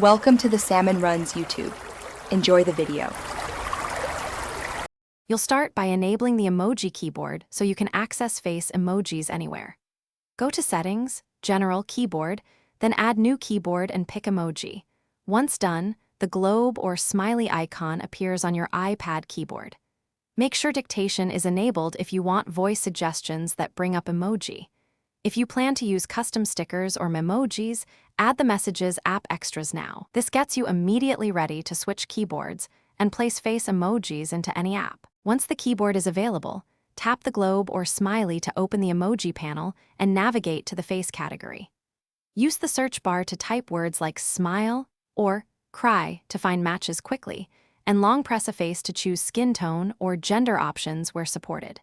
Welcome to the Salmon Runs YouTube. Enjoy the video. You'll start by enabling the Emoji keyboard so you can access face emojis anywhere. Go to Settings, General Keyboard, then add New Keyboard and pick Emoji. Once done, the globe or smiley icon appears on your iPad keyboard. Make sure dictation is enabled if you want voice suggestions that bring up emoji. If you plan to use custom stickers or memojis, add the Messages app extras now. This gets you immediately ready to switch keyboards and place face emojis into any app. Once the keyboard is available, tap the globe or smiley to open the emoji panel and navigate to the face category. Use the search bar to type words like smile or cry to find matches quickly, and long press a face to choose skin tone or gender options where supported.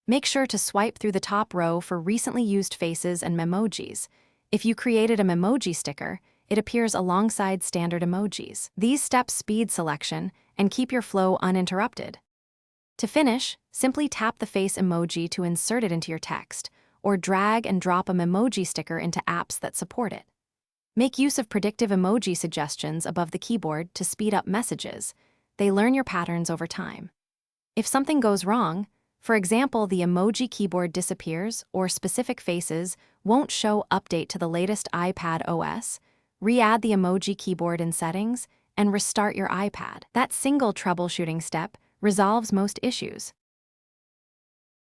Make sure to swipe through the top row for recently used faces and memojis. If you created a memoji sticker, it appears alongside standard emojis. These steps speed selection and keep your flow uninterrupted. To finish, simply tap the face emoji to insert it into your text, or drag and drop a memoji sticker into apps that support it. Make use of predictive emoji suggestions above the keyboard to speed up messages. They learn your patterns over time. If something goes wrong, for example, the emoji keyboard disappears or specific faces won't show update to the latest iPad OS, re-add the emoji keyboard in settings and restart your iPad. That single troubleshooting step resolves most issues.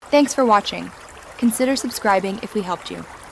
Thanks for watching. Consider subscribing if we helped you.